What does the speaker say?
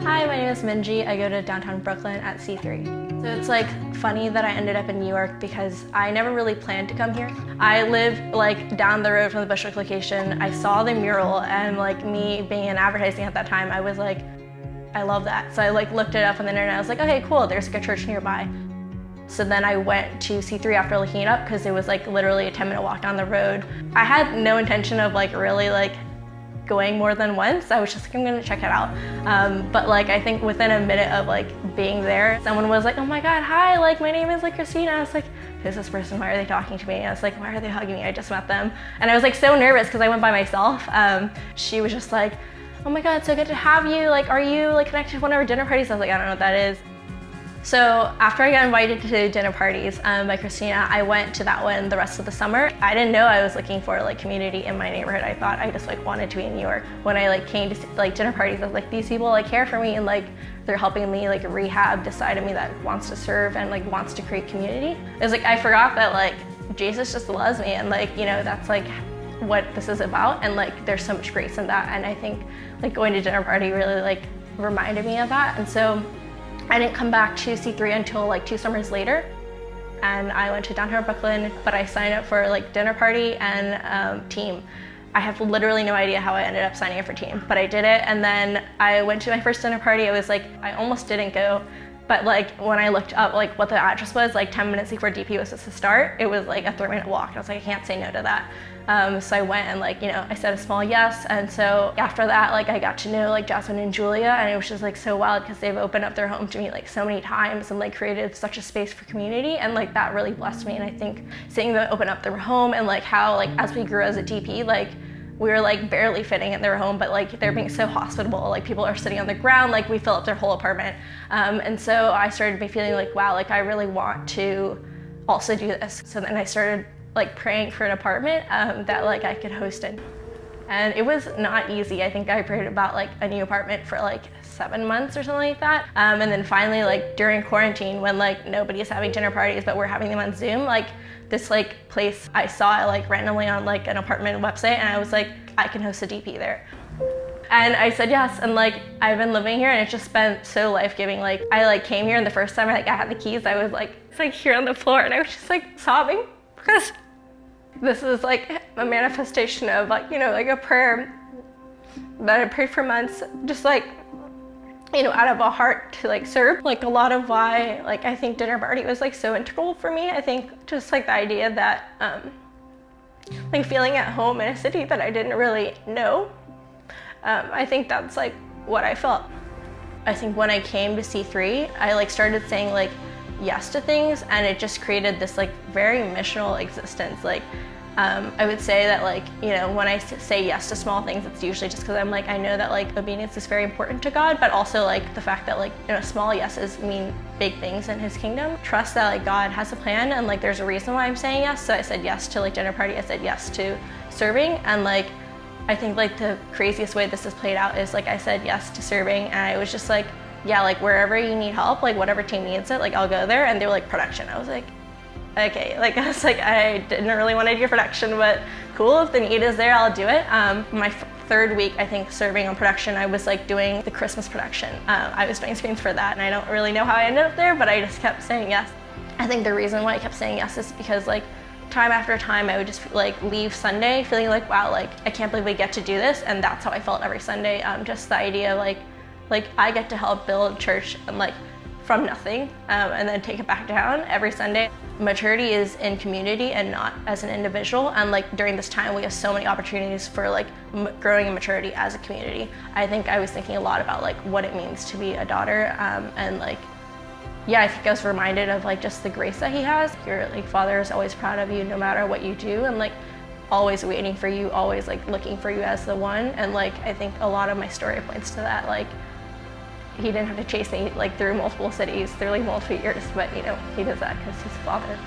Hi, my name is Minjie. I go to downtown Brooklyn at C3. So it's like funny that I ended up in New York because I never really planned to come here. I live like down the road from the Bushwick location. I saw the mural and like me being in advertising at that time, I was like, I love that. So I like looked it up on the internet. I was like, okay, cool, there's like a church nearby. So then I went to C3 after looking it up because it was like literally a 10-minute walk down the road. I had no intention of like really like going more than once. I was just like, I'm gonna check it out. But like, I think within a minute of like being there, someone was like, oh my God, hi, like my name is like Christina. I was like, who's this person? Why are they talking to me? And I was like, why are they hugging me? I just met them. And I was like so nervous because I went by myself. She was just like, oh my God, so good to have you. Like, are you like connected to one of our dinner parties? I was like, I don't know what that is. So after I got invited to dinner parties by Christina, I went to that one the rest of the summer. I didn't know I was looking for like community in my neighborhood. I thought I just like wanted to be in New York. When I like came to like dinner parties, I was like, these people like care for me and like they're helping me like rehab this side of me that wants to serve and like wants to create community. It was like, I forgot that like Jesus just loves me and like, you know, that's like what this is about, and like there's so much grace in that. And I think like going to dinner party really like reminded me of that. And so I didn't come back to C3 until like 2 summers later, and I went to downtown Brooklyn, but I signed up for like dinner party and team. I have literally no idea how I ended up signing up for team, but I did it. And then I went to my first dinner party. I was like, I almost didn't go, but like when I looked up like what the address was, like 10 minutes before DP was supposed to start, it was like a 3-minute walk. I was like, I can't say no to that. So I went and like, you know, I said a small yes. And so after that, like I got to know like Jasmine and Julia, and it was just like so wild because they've opened up their home to me like so many times and like created such a space for community. And like that really blessed me. And I think seeing them open up their home and like how like as we grew as a DP, like we were like barely fitting in their home, but like they're being so hospitable. Like people are sitting on the ground, like we fill up their whole apartment. And so I started be feeling like, wow, like I really want to also do this. So then I started like praying for an apartment that like I could host in. And it was not easy. I think I prayed about like a new apartment for like 7 months or something like that. And then finally like during quarantine when like nobody's having dinner parties, but we're having them on Zoom, like this like place I saw like randomly on like an apartment website, and I was like, I can host a DP there. And I said yes, and like I've been living here and it's just been so life-giving. Like I like came here and the first time I had the keys, I was like, it's like here on the floor, and I was just like sobbing because this is like a manifestation of like, you know, like a prayer that I prayed for months, just like, you know, out of a heart to like serve. Like a lot of why like I think dinner party was like so integral for me. I think just like the idea that like feeling at home in a city that I didn't really know. I think that's like what I felt. I think when I came to C3, I like started saying like yes to things, and it just created this like very missional existence. Like I would say that like, you know, when I say yes to small things, it's usually just because I'm like, I know that like obedience is very important to God, but also like the fact that like, you know, small yeses mean big things in his kingdom. Trust that like God has a plan and like there's a reason why I'm saying yes. So I said yes to like dinner party, I said yes to serving, and like I think like the craziest way this has played out is like I said yes to serving, and I was just like, yeah, like wherever you need help, like whatever team needs it, like I'll go there. And they were like, production. I was like, okay, like I was like, I didn't really want to do production, but cool, if the need is there, I'll do it. My 3rd week, I think, serving on production, I was like doing the Christmas production. I was doing screens for that, and I don't really know how I ended up there, but I just kept saying yes. I think the reason why I kept saying yes is because like time after time, I would just like leave Sunday feeling like, wow, like I can't believe we get to do this. And that's how I felt every Sunday. Just the idea like I get to help build church and like from nothing and then take it back down every Sunday. Maturity is in community and not as an individual. And like during this time, we have so many opportunities for like growing in maturity as a community. I think I was thinking a lot about like what it means to be a daughter, and like, yeah, I think I was reminded of like just the grace that he has. Your like father is always proud of you no matter what you do, and like always waiting for you, always like looking for you as the one. And like I think a lot of my story points to that. Like he didn't have to chase me like through multiple cities, through like multiple years, but you know, he does that because he's a father.